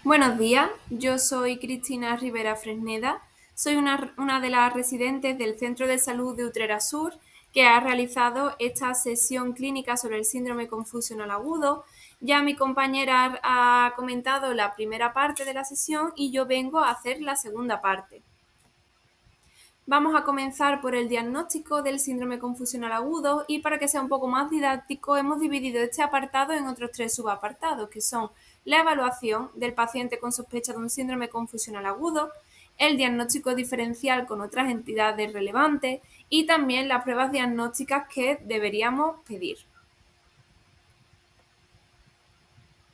Buenos días, yo soy Cristina Rivera Fresneda, soy una de las residentes del Centro de Salud de Utrera Sur que ha realizado esta sesión clínica sobre el síndrome confusional agudo. Ya mi compañera ha comentado la primera parte de la sesión y yo vengo a hacer la segunda parte. Vamos a comenzar por el diagnóstico del síndrome confusional agudo y para que sea un poco más didáctico hemos dividido este apartado en otros 3 subapartados, que son la evaluación del paciente con sospecha de un síndrome confusional agudo, el diagnóstico diferencial con otras entidades relevantes y también las pruebas diagnósticas que deberíamos pedir.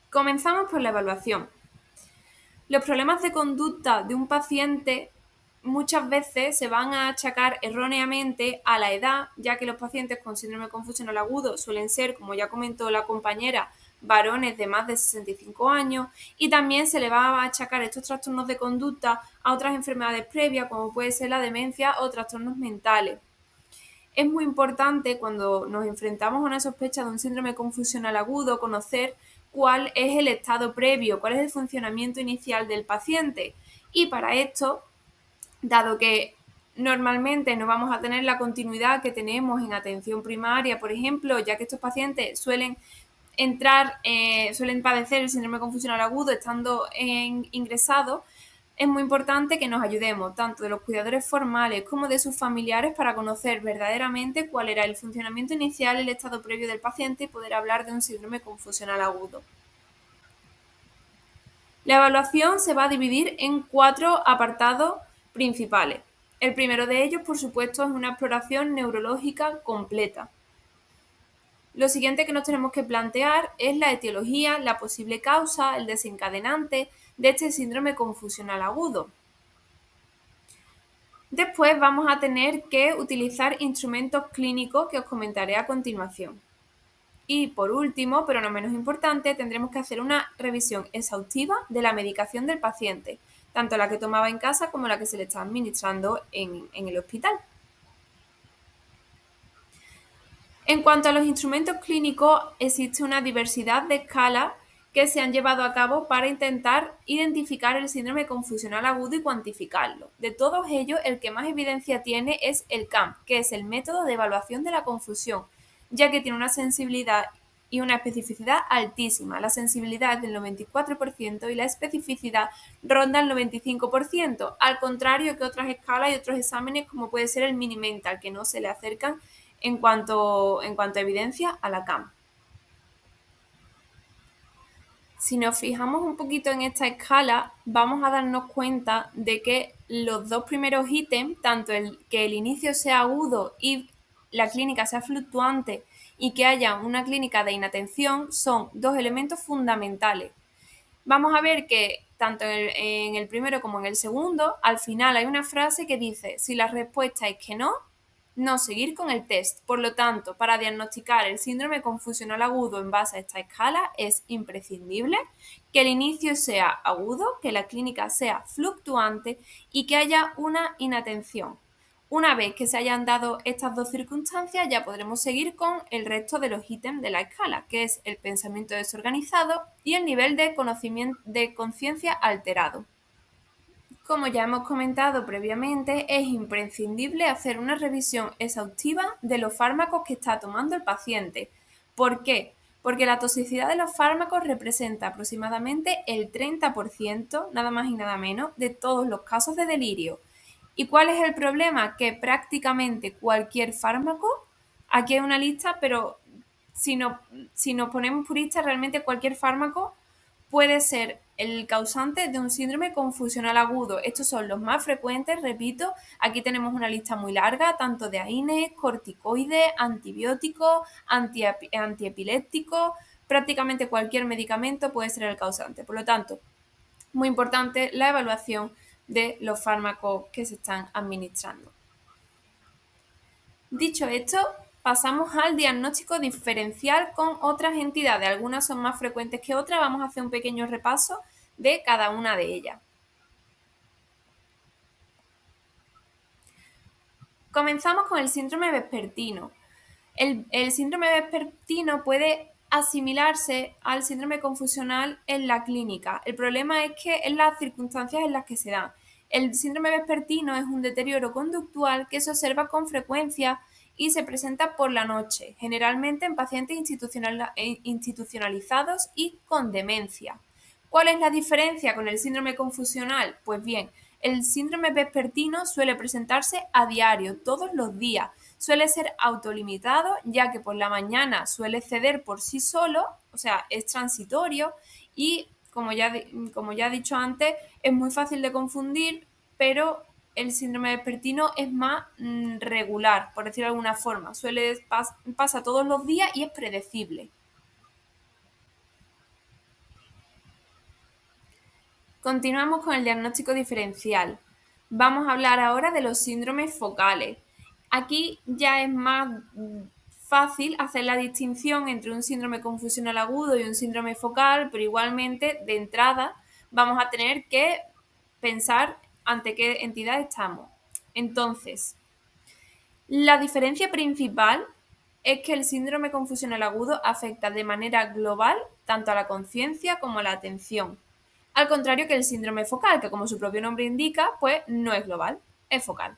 Comenzamos por la evaluación. Los problemas de conducta de un paciente muchas veces se van a achacar erróneamente a la edad, ya que los pacientes con síndrome confusional agudo suelen ser, como ya comentó la compañera, varones de más de 65 años, y también se le va a achacar estos trastornos de conducta a otras enfermedades previas, como puede ser la demencia o trastornos mentales. Es muy importante cuando nos enfrentamos a una sospecha de un síndrome confusional agudo conocer cuál es el estado previo, cuál es el funcionamiento inicial del paciente. Y para esto, dado que normalmente no vamos a tener la continuidad que tenemos en atención primaria, por ejemplo, ya que estos pacientes suelen padecer el síndrome confusional agudo estando ingresados, es muy importante que nos ayudemos tanto de los cuidadores formales como de sus familiares para conocer verdaderamente cuál era el funcionamiento inicial, el estado previo del paciente y poder hablar de un síndrome confusional agudo. La evaluación se va a dividir en 4 apartados principales. El primero de ellos, por supuesto, es una exploración neurológica completa. Lo siguiente que nos tenemos que plantear es la etiología, la posible causa, el desencadenante de este síndrome confusional agudo. Después vamos a tener que utilizar instrumentos clínicos que os comentaré a continuación. Y por último, pero no menos importante, tendremos que hacer una revisión exhaustiva de la medicación del paciente, tanto la que tomaba en casa como la que se le está administrando en el hospital. En cuanto a los instrumentos clínicos, existe una diversidad de escalas que se han llevado a cabo para intentar identificar el síndrome confusional agudo y cuantificarlo. De todos ellos, el que más evidencia tiene es el CAMP, que es el método de evaluación de la confusión, ya que tiene una sensibilidad y una especificidad altísima. La sensibilidad es del 94% y la especificidad ronda el 95%, al contrario que otras escalas y otros exámenes como puede ser el Mini-Mental, que no se le acercan en cuanto a evidencia a la CAM. Si nos fijamos un poquito en esta escala, vamos a darnos cuenta de que los dos primeros ítems, tanto que el inicio sea agudo y la clínica sea fluctuante y que haya una clínica de inatención, son dos elementos fundamentales. Vamos a ver que tanto en el primero como en el segundo, al final hay una frase que dice, si la respuesta es que no seguir con el test. Por lo tanto, para diagnosticar el síndrome confusional agudo en base a esta escala es imprescindible que el inicio sea agudo, que la clínica sea fluctuante y que haya una inatención. Una vez que se hayan dado estas dos circunstancias, ya podremos seguir con el resto de los ítems de la escala, que es el pensamiento desorganizado y el nivel de conocimiento de conciencia alterado. Como ya hemos comentado previamente, es imprescindible hacer una revisión exhaustiva de los fármacos que está tomando el paciente. ¿Por qué? Porque la toxicidad de los fármacos representa aproximadamente el 30%, nada más y nada menos, de todos los casos de delirio. ¿Y cuál es el problema? Que prácticamente cualquier fármaco, aquí hay una lista, pero si nos ponemos puristas, realmente cualquier fármaco puede ser el causante de un síndrome confusional agudo. Estos son los más frecuentes, repito, aquí tenemos una lista muy larga, tanto de AINES, corticoides, antibióticos, antiepilépticos, prácticamente cualquier medicamento puede ser el causante. Por lo tanto, muy importante la evaluación de los fármacos que se están administrando. Dicho esto, pasamos al diagnóstico diferencial con otras entidades. Algunas son más frecuentes que otras. Vamos a hacer un pequeño repaso de cada una de ellas. Comenzamos con el síndrome vespertino. El síndrome vespertino puede asimilarse al síndrome confusional en la clínica. El problema es que en las circunstancias en las que se dan. El síndrome vespertino es un deterioro conductual que se observa con frecuencia y se presenta por la noche, generalmente en pacientes institucionalizados y con demencia. ¿Cuál es la diferencia con el síndrome confusional? Pues bien, el síndrome vespertino suele presentarse a diario, todos los días. Suele ser autolimitado, ya que por la mañana suele ceder por sí solo, o sea, es transitorio y, como ya he dicho antes, es muy fácil de confundir, pero el síndrome vespertino es más regular, por decirlo de alguna forma. Pasa todos los días y es predecible. Continuamos con el diagnóstico diferencial. Vamos a hablar ahora de los síndromes focales. Aquí ya es más fácil hacer la distinción entre un síndrome confusional agudo y un síndrome focal, pero igualmente de entrada vamos a tener que pensar ante qué entidad estamos. Entonces, la diferencia principal es que el síndrome confusional agudo afecta de manera global tanto a la conciencia como a la atención. Al contrario que el síndrome focal, que como su propio nombre indica, pues no es global, es focal.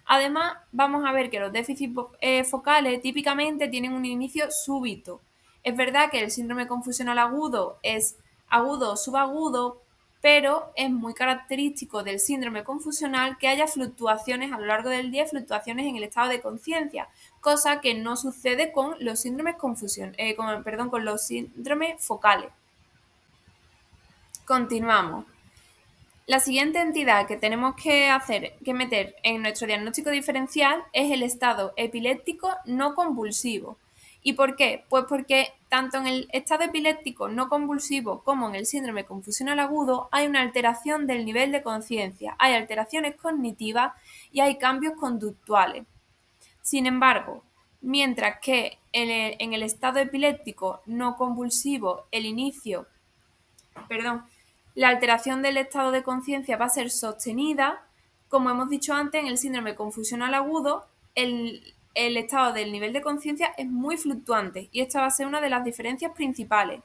Además, vamos a ver que los déficits focales típicamente tienen un inicio súbito. Es verdad que el síndrome confusional agudo es agudo o subagudo, pero es muy característico del síndrome confusional que haya fluctuaciones a lo largo del día, fluctuaciones en el estado de conciencia, cosa que no sucede con los síndromes con los síndromes focales. Continuamos. La siguiente entidad que tenemos que meter en nuestro diagnóstico diferencial es el estado epiléptico no convulsivo. ¿Y por qué? Pues porque tanto en el estado epiléptico no convulsivo como en el síndrome confusional agudo hay una alteración del nivel de conciencia, hay alteraciones cognitivas y hay cambios conductuales. Sin embargo, mientras que en el estado epiléptico no convulsivo la alteración del estado de conciencia va a ser sostenida, como hemos dicho antes, en el síndrome confusional agudo, el estado del nivel de conciencia es muy fluctuante y esta va a ser una de las diferencias principales.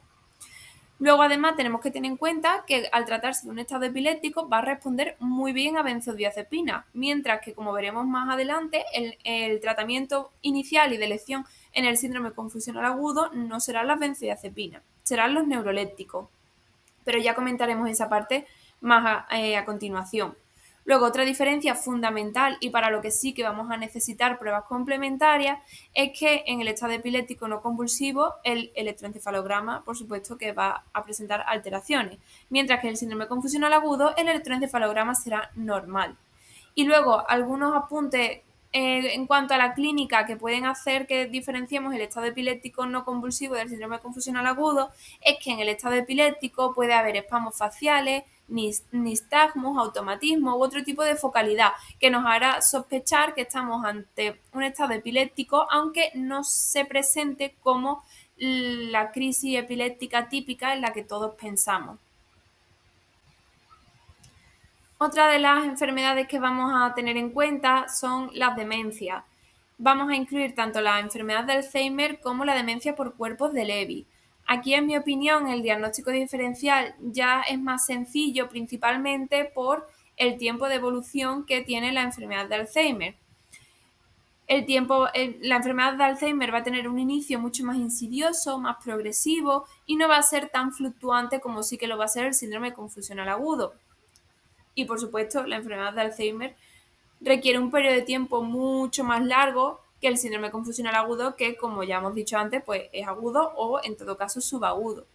Luego, además, tenemos que tener en cuenta que al tratarse de un estado epiléptico va a responder muy bien a benzodiazepina, mientras que, como veremos más adelante, el tratamiento inicial y de elección en el síndrome confusional agudo no serán las benzodiazepinas, serán los neurolépticos, pero ya comentaremos esa parte más a continuación. Luego, otra diferencia fundamental y para lo que sí que vamos a necesitar pruebas complementarias es que en el estado epiléptico no convulsivo el electroencefalograma, por supuesto, que va a presentar alteraciones, mientras que en el síndrome confusional agudo el electroencefalograma será normal. Y luego, algunos apuntes en cuanto a la clínica que pueden hacer que diferenciemos el estado epiléptico no convulsivo del síndrome confusional agudo es que en el estado epiléptico puede haber espasmos faciales, nistagmos, automatismo u otro tipo de focalidad que nos hará sospechar que estamos ante un estado epiléptico, aunque no se presente como la crisis epiléptica típica en la que todos pensamos. Otra de las enfermedades que vamos a tener en cuenta son las demencias. Vamos a incluir tanto la enfermedad de Alzheimer como la demencia por cuerpos de Lewy. Aquí, en mi opinión, el diagnóstico diferencial ya es más sencillo, principalmente por el tiempo de evolución que tiene la enfermedad de Alzheimer. La enfermedad de Alzheimer va a tener un inicio mucho más insidioso, más progresivo y no va a ser tan fluctuante como sí que lo va a ser el síndrome confusional agudo. Y por supuesto, la enfermedad de Alzheimer requiere un periodo de tiempo mucho más largo que el síndrome confusional agudo, que como ya hemos dicho antes, pues es agudo o en todo caso subagudo.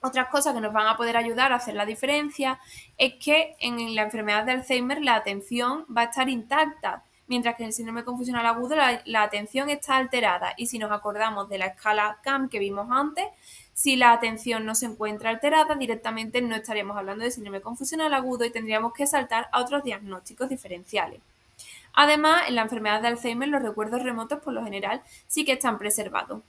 Otras cosas que nos van a poder ayudar a hacer la diferencia es que en la enfermedad de Alzheimer la atención va a estar intacta, mientras que en el síndrome confusional agudo la atención está alterada. Y si nos acordamos de la escala CAM que vimos antes, si la atención no se encuentra alterada, directamente no estaríamos hablando de síndrome confusional agudo y tendríamos que saltar a otros diagnósticos diferenciales. Además, en la enfermedad de Alzheimer los recuerdos remotos por lo general sí que están preservados.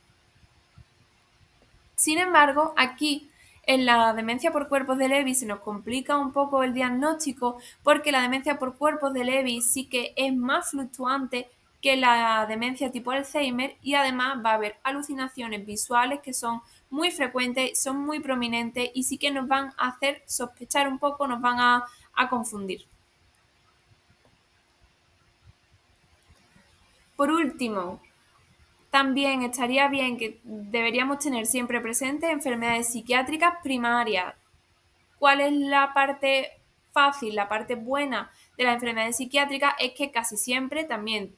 Sin embargo, aquí en la demencia por cuerpos de Lewy se nos complica un poco el diagnóstico porque la demencia por cuerpos de Lewy sí que es más fluctuante que la demencia tipo Alzheimer, y además va a haber alucinaciones visuales que son muy frecuentes, son muy prominentes y sí que nos van a hacer sospechar un poco, nos van a confundir. Por último, también estaría bien que deberíamos tener siempre presente enfermedades psiquiátricas primarias. ¿Cuál es la parte fácil, la parte buena de las enfermedades psiquiátricas? Es que casi siempre también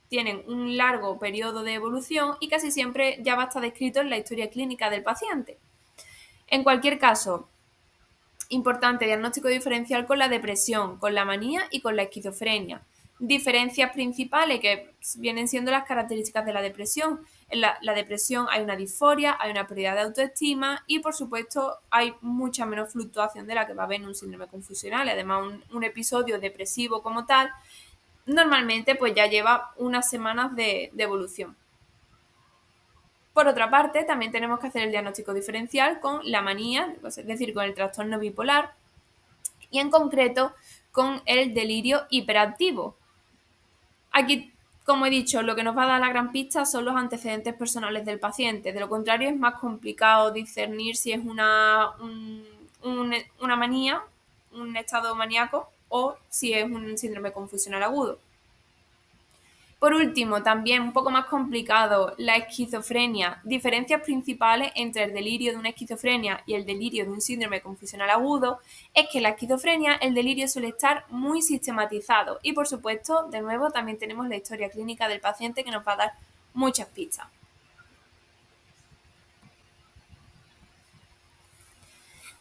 tienen un largo periodo de evolución y casi siempre ya va a estar descrito en la historia clínica del paciente. En cualquier caso, importante diagnóstico diferencial con la depresión, con la manía y con la esquizofrenia. Diferencias principales que vienen siendo las características de la depresión. En la depresión hay una disforia, hay una pérdida de autoestima y por supuesto hay mucha menos fluctuación de la que va a haber en un síndrome confusional. Además, un episodio depresivo como tal normalmente pues ya lleva unas semanas de evolución. Por otra parte, también tenemos que hacer el diagnóstico diferencial con la manía, es decir, con el trastorno bipolar y en concreto con el delirio hiperactivo. Aquí, como he dicho, lo que nos va a dar la gran pista son los antecedentes personales del paciente. De lo contrario, es más complicado discernir si es una manía, un estado maníaco, o si es un síndrome confusional agudo. Por último, también un poco más complicado, la esquizofrenia. Diferencias principales entre el delirio de una esquizofrenia y el delirio de un síndrome confusional agudo es que en la esquizofrenia el delirio suele estar muy sistematizado y por supuesto, de nuevo, también tenemos la historia clínica del paciente que nos va a dar muchas pistas.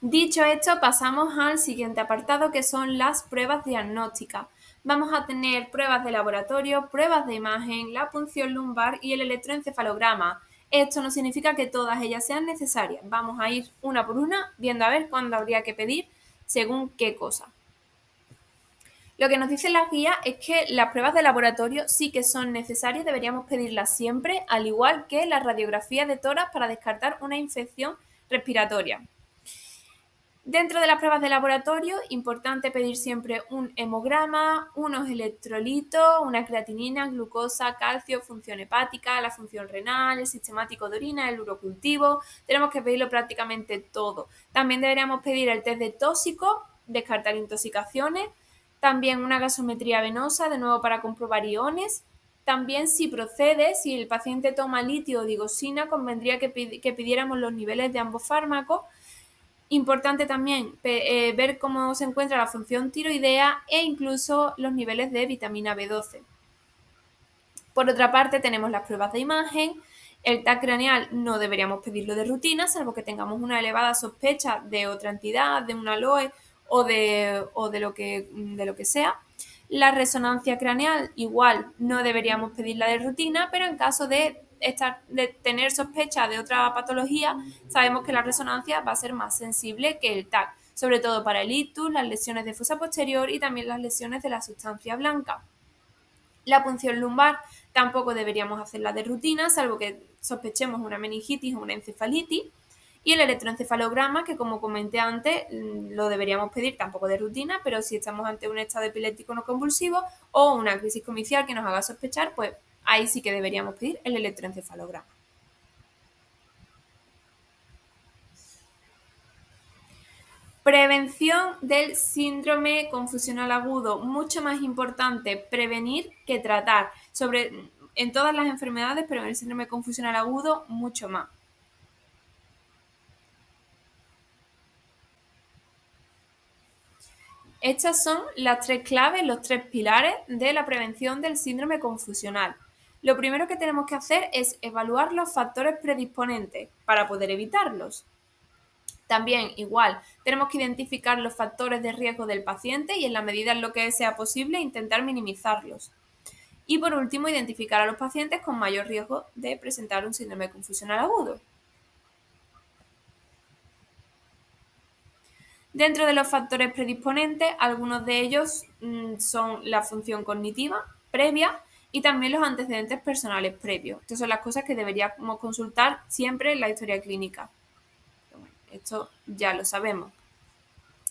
Dicho esto, pasamos al siguiente apartado que son las pruebas diagnósticas. Vamos a tener pruebas de laboratorio, pruebas de imagen, la punción lumbar y el electroencefalograma. Esto no significa que todas ellas sean necesarias. Vamos a ir una por una viendo a ver cuándo habría que pedir según qué cosa. Lo que nos dice la guía es que las pruebas de laboratorio sí que son necesarias, deberíamos pedirlas siempre, al igual que la radiografía de tórax para descartar una infección respiratoria. Dentro de las pruebas de laboratorio, importante pedir siempre un hemograma, unos electrolitos, una creatinina, glucosa, calcio, función hepática, la función renal, el sistemático de orina, el urocultivo. Tenemos que pedirlo prácticamente todo. También deberíamos pedir el test de tóxico, descartar intoxicaciones. También una gasometría venosa, de nuevo para comprobar iones. También, si procede, si el paciente toma litio o digoxina, convendría que pidiéramos los niveles de ambos fármacos. Importante también ver cómo se encuentra la función tiroidea e incluso los niveles de vitamina B12. Por otra parte, tenemos las pruebas de imagen. El TAC craneal no deberíamos pedirlo de rutina, salvo que tengamos una elevada sospecha de otra entidad, de un aloe o de lo que sea. La resonancia craneal, igual, no deberíamos pedirla de rutina, pero en caso de tener sospecha de otra patología, sabemos que la resonancia va a ser más sensible que el TAC, sobre todo para el ictus, las lesiones de fosa posterior y también las lesiones de la sustancia blanca. La punción lumbar tampoco deberíamos hacerla de rutina, salvo que sospechemos una meningitis o una encefalitis. Y el electroencefalograma, que como comenté antes, lo deberíamos pedir tampoco de rutina, pero si estamos ante un estado epiléptico no convulsivo o una crisis comicial que nos haga sospechar, pues ahí sí que deberíamos pedir el electroencefalograma. Prevención del síndrome confusional agudo. Mucho más importante prevenir que tratar. En todas las enfermedades, pero en el síndrome confusional agudo, mucho más. Estas son las tres claves, los tres pilares de la prevención del síndrome confusional. Lo primero que tenemos que hacer es evaluar los factores predisponentes para poder evitarlos. También, igual, tenemos que identificar los factores de riesgo del paciente y en la medida en lo que sea posible intentar minimizarlos. Y por último, identificar a los pacientes con mayor riesgo de presentar un síndrome confusional agudo. Dentro de los factores predisponentes, algunos de ellos son la función cognitiva previa y también los antecedentes personales previos. Estas son las cosas que deberíamos consultar siempre en la historia clínica. Pero bueno, esto ya lo sabemos.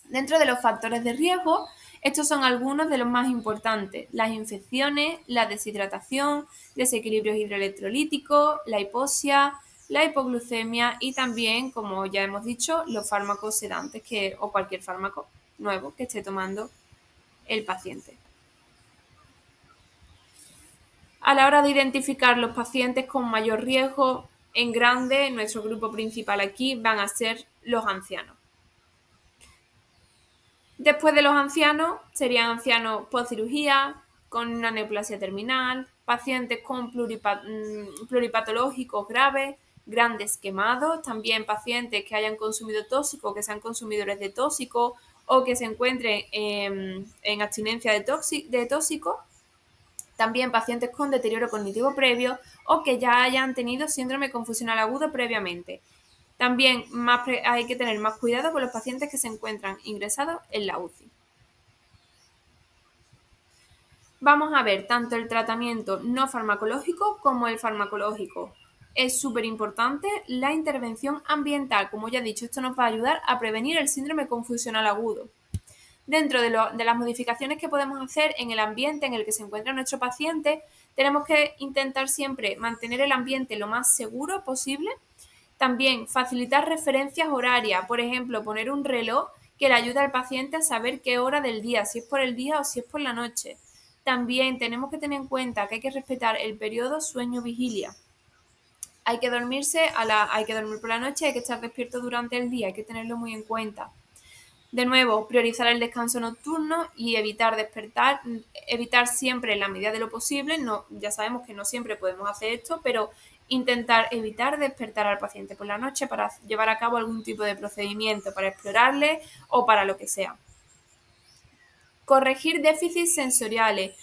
Dentro de los factores de riesgo Estos son algunos de los más importantes: las infecciones, la deshidratación, desequilibrios hidroelectrolíticos, la hipoxia, la hipoglucemia y también, como ya hemos dicho, los fármacos sedantes o cualquier fármaco nuevo que esté tomando el paciente. A la hora de identificar los pacientes con mayor riesgo, en grande, nuestro grupo principal aquí van a ser los ancianos. Después de los ancianos, serían ancianos post-cirugía, con una neoplasia terminal, pacientes con pluripatológicos graves, grandes quemados, también pacientes que hayan consumido tóxicos, que sean consumidores de tóxicos o que se encuentren en abstinencia de tóxicos, también pacientes con deterioro cognitivo previo o que ya hayan tenido síndrome confusional agudo previamente. También hay que tener más cuidado con los pacientes que se encuentran ingresados en la UCI. Vamos a ver tanto el tratamiento no farmacológico como el farmacológico. Es súper importante la intervención ambiental. Como ya he dicho, esto nos va a ayudar a prevenir el síndrome confusional agudo. Dentro de las modificaciones que podemos hacer en el ambiente en el que se encuentra nuestro paciente, tenemos que intentar siempre mantener el ambiente lo más seguro posible. También facilitar referencias horarias, por ejemplo, poner un reloj que le ayude al paciente a saber qué hora del día, si es por el día o si es por la noche. También tenemos que tener en cuenta que hay que respetar el periodo sueño-vigilia. Hay que dormir por la noche, hay que estar despierto durante el día, hay que tenerlo muy en cuenta. De nuevo, priorizar el descanso nocturno y evitar siempre en la medida de lo posible. No, ya sabemos que no siempre podemos hacer esto, pero intentar evitar despertar al paciente por la noche para llevar a cabo algún tipo de procedimiento, para explorarle o para lo que sea. Corregir déficits sensoriales.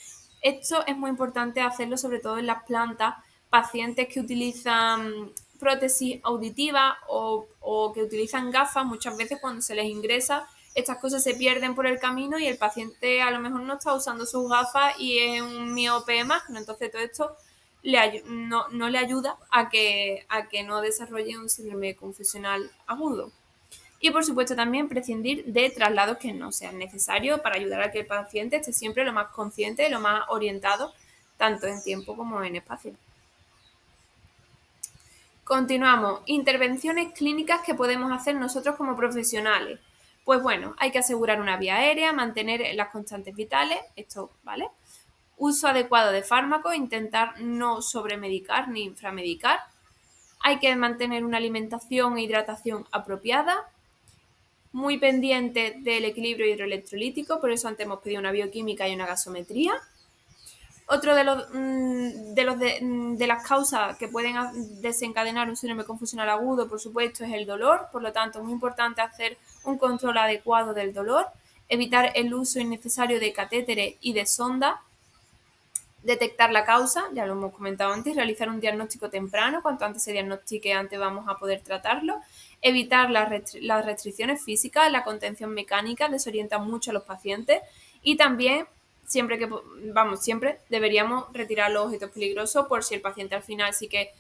Esto es muy importante hacerlo sobre todo en las plantas, pacientes que utilizan prótesis auditiva o que utilizan gafas. Muchas veces cuando se les ingresa, estas cosas se pierden por el camino y el paciente a lo mejor no está usando sus gafas y es un miope magno. Entonces todo esto no le ayuda a que no desarrolle un síndrome confusional agudo. Y por supuesto también prescindir de traslados que no sean necesarios para ayudar a que el paciente esté siempre lo más consciente, lo más orientado, tanto en tiempo como en espacio. Continuamos. Intervenciones clínicas que podemos hacer nosotros como profesionales. Pues bueno, hay que asegurar una vía aérea, mantener las constantes vitales, esto, ¿vale? Uso adecuado de fármacos, intentar no sobremedicar ni inframedicar. Hay que mantener una alimentación e hidratación apropiada, muy pendiente del equilibrio hidroelectrolítico, por eso antes hemos pedido una bioquímica y una gasometría. Otro de las causas que pueden desencadenar un síndrome confusional agudo, por supuesto, es el dolor. Por lo tanto, es muy importante hacer un control adecuado del dolor, evitar el uso innecesario de catéteres y de sondas, detectar la causa, ya lo hemos comentado antes, realizar un diagnóstico temprano. Cuanto antes se diagnostique, antes vamos a poder tratarlo. Evitar las restricciones físicas, la contención mecánica desorienta mucho a los pacientes y también siempre deberíamos retirar los objetos peligrosos por si el paciente al final sí que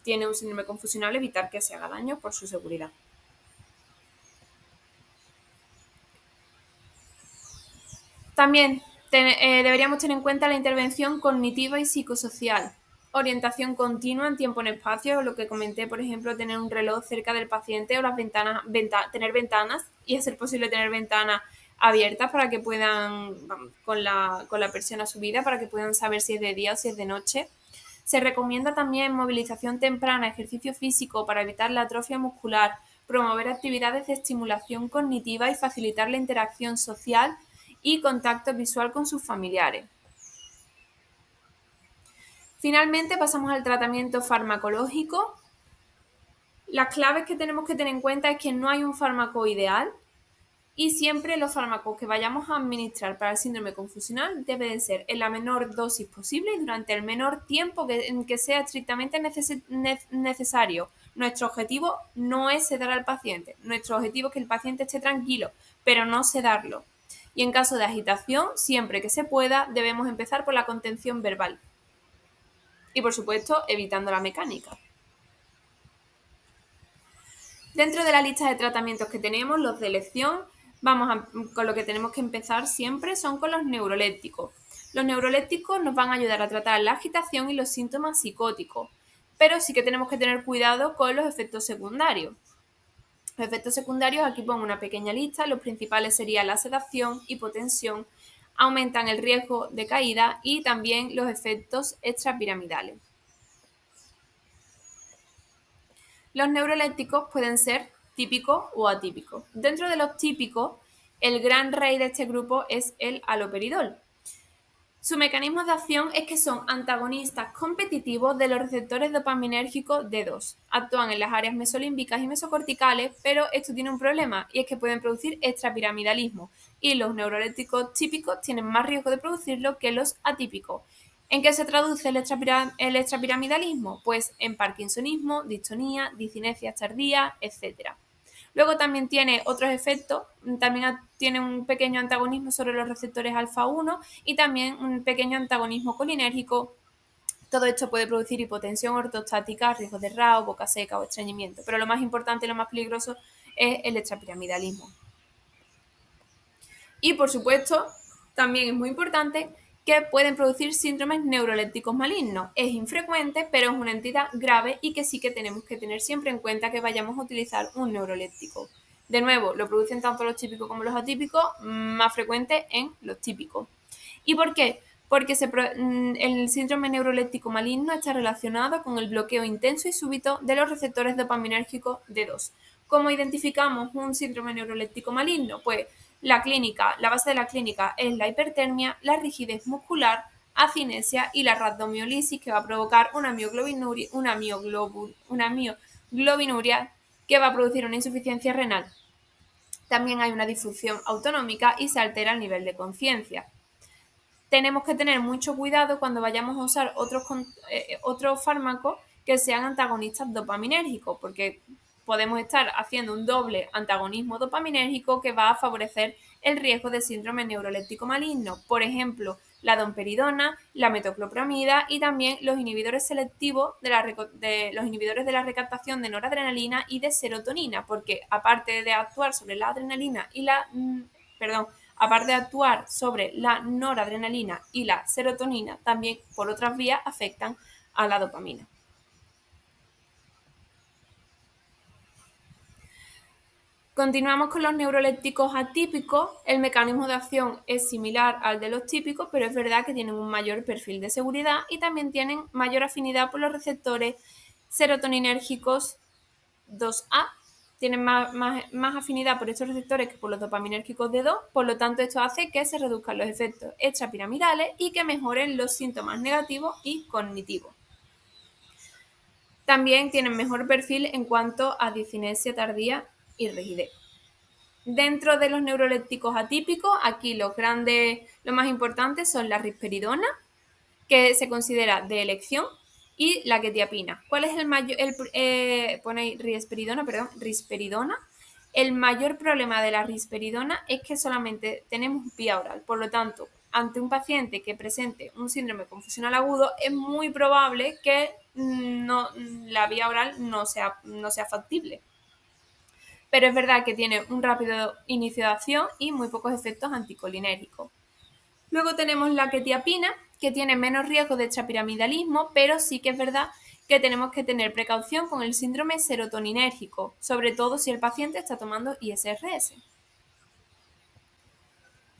tiene un síndrome confusional, evitar que se haga daño por su seguridad. También deberíamos tener en cuenta la intervención cognitiva y psicosocial. Orientación continua en tiempo y en espacio, lo que comenté, por ejemplo, tener un reloj cerca del paciente o las ventanas, tener ventanas y, a ser posible, tener ventanas abiertas para que puedan, con la persiana subida, para que puedan saber si es de día o si es de noche. Se recomienda también movilización temprana, ejercicio físico para evitar la atrofia muscular, promover actividades de estimulación cognitiva y facilitar la interacción social y contacto visual con sus familiares. Finalmente pasamos al tratamiento farmacológico. Las claves que tenemos que tener en cuenta es que no hay un fármaco ideal y siempre los fármacos que vayamos a administrar para el síndrome confusional deben ser en la menor dosis posible y durante el menor tiempo en que sea estrictamente necesario. Nuestro objetivo no es sedar al paciente, nuestro objetivo es que el paciente esté tranquilo, pero no sedarlo. Y en caso de agitación, siempre que se pueda, debemos empezar por la contención verbal. Y por supuesto, evitando la mecánica. Dentro de la lista de tratamientos que tenemos, los de elección, con lo que tenemos que empezar siempre son con los neurolépticos. Los neurolépticos nos van a ayudar a tratar la agitación y los síntomas psicóticos, pero sí que tenemos que tener cuidado con los efectos secundarios. Los efectos secundarios, aquí pongo una pequeña lista, los principales serían la sedación, hipotensión, aumentan el riesgo de caída y también los efectos extrapiramidales. Los neurolépticos pueden ser típicos o atípicos. Dentro de los típicos, el gran rey de este grupo es el haloperidol. Su mecanismo de acción es que son antagonistas competitivos de los receptores dopaminérgicos D2. Actúan en las áreas mesolímbicas y mesocorticales, pero esto tiene un problema y es que pueden producir extrapiramidalismo y los neurolépticos típicos tienen más riesgo de producirlo que los atípicos. ¿En qué se traduce el extrapiramidalismo? Pues en parkinsonismo, distonía, discinesias tardías, etc. Luego también tiene otros efectos, también tiene un pequeño antagonismo sobre los receptores alfa-1 y también un pequeño antagonismo colinérgico. Todo esto puede producir hipotensión ortostática, riesgo de RAO, boca seca o estreñimiento, pero lo más importante y lo más peligroso es el extrapiramidalismo. Y por supuesto, también es muy importante que pueden producir síndromes neurolépticos malignos. Es infrecuente, pero es una entidad grave y que sí que tenemos que tener siempre en cuenta que vayamos a utilizar un neuroléptico. De nuevo, lo producen tanto los típicos como los atípicos, más frecuente en los típicos. ¿Y por qué? Porque el síndrome neuroléptico maligno está relacionado con el bloqueo intenso y súbito de los receptores dopaminérgicos D2. ¿Cómo identificamos un síndrome neuroléptico maligno? Pues la base de la clínica es la hipertermia, la rigidez muscular, acinesia y la rhabdomiolisis, que va a provocar una mioglobinuria que va a producir una insuficiencia renal. También hay una disfunción autonómica y se altera el nivel de conciencia. Tenemos que tener mucho cuidado cuando vayamos a usar otros fármacos que sean antagonistas dopaminérgicos, porque podemos estar haciendo un doble antagonismo dopaminérgico que va a favorecer el riesgo de síndrome neuroléptico maligno. Por ejemplo, la domperidona, la metoclopramida y también los inhibidores selectivos los inhibidores de la recaptación de noradrenalina y de serotonina, porque aparte de actuar sobre la adrenalina y aparte de actuar sobre la noradrenalina y la serotonina, también por otras vías afectan a la dopamina. Continuamos con los neurolépticos atípicos. El mecanismo de acción es similar al de los típicos, pero es verdad que tienen un mayor perfil de seguridad y también tienen mayor afinidad por los receptores serotoninérgicos 2A. Tienen más afinidad por estos receptores que por los dopaminérgicos de 2, por lo tanto esto hace que se reduzcan los efectos extrapiramidales y que mejoren los síntomas negativos y cognitivos. También tienen mejor perfil en cuanto a discinesia tardía y rigidez. Dentro de los neurolépticos atípicos, aquí los más importantes son la risperidona, que se considera de elección, y la quetiapina. ¿Cuál es el mayor? Ponéis risperidona. El mayor problema de la risperidona es que solamente tenemos vía oral. Por lo tanto, ante un paciente que presente un síndrome confusional agudo, es muy probable que la vía oral no sea factible. Pero es verdad que tiene un rápido inicio de acción y muy pocos efectos anticolinérgicos. Luego tenemos la quetiapina, que tiene menos riesgo de extrapiramidalismo, pero sí que es verdad que tenemos que tener precaución con el síndrome serotoninérgico, sobre todo si el paciente está tomando ISRS.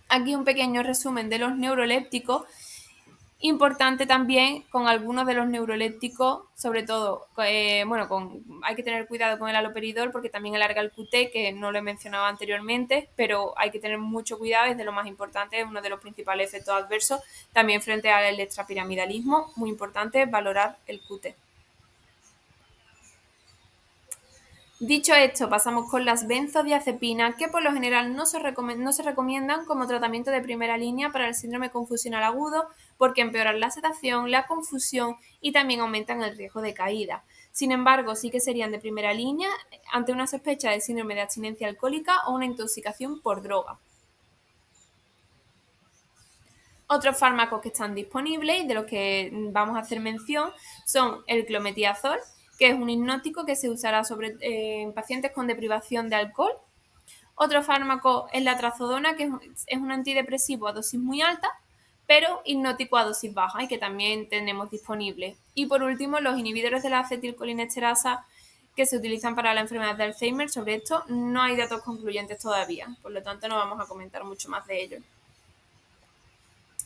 Aquí un pequeño resumen de los neurolépticos. Importante también con algunos de los neurolépticos, sobre todo, hay que tener cuidado con el haloperidol porque también alarga el QT, que no lo he mencionado anteriormente, pero hay que tener mucho cuidado, es de lo más importante, es uno de los principales efectos adversos. También frente al extrapiramidalismo, muy importante valorar el QT. Dicho esto, pasamos con las benzodiazepinas, que por lo general no se recomiendan como tratamiento de primera línea para el síndrome confusional agudo porque empeoran la sedación, la confusión y también aumentan el riesgo de caída. Sin embargo, sí que serían de primera línea ante una sospecha de síndrome de abstinencia alcohólica o una intoxicación por droga. Otros fármacos que están disponibles y de los que vamos a hacer mención son el clometiazol, que es un hipnótico que se usará en pacientes con deprivación de alcohol, Otro fármaco es la trazodona, que es un antidepresivo a dosis muy alta, pero hipnótico a dosis baja y que también tenemos disponible. Y por último, los inhibidores de la acetilcolinesterasa que se utilizan para la enfermedad de Alzheimer. Sobre esto no hay datos concluyentes todavía, por lo tanto no vamos a comentar mucho más de ello.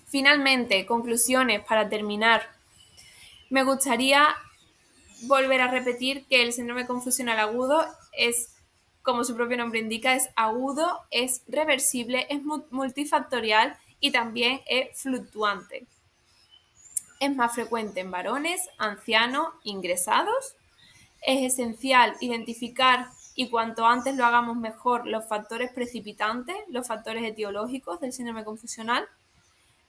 Finalmente, conclusiones para terminar. Me gustaría volver a repetir que el síndrome confusional agudo es, como su propio nombre indica, es agudo, es reversible, es multifactorial y también es fluctuante. Es más frecuente en varones, ancianos, ingresados. Es esencial identificar, y cuanto antes lo hagamos mejor, los factores precipitantes, los factores etiológicos del síndrome confusional.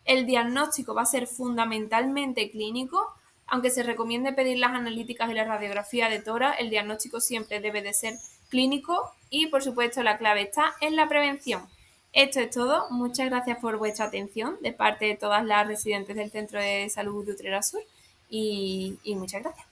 El diagnóstico va a ser fundamentalmente clínico, aunque se recomiende pedir las analíticas y la radiografía de tórax, el diagnóstico siempre debe de ser clínico y, por supuesto, la clave está en la prevención. Esto es todo. Muchas gracias por vuestra atención de parte de todas las residentes del Centro de Salud de Utrera Sur y muchas gracias.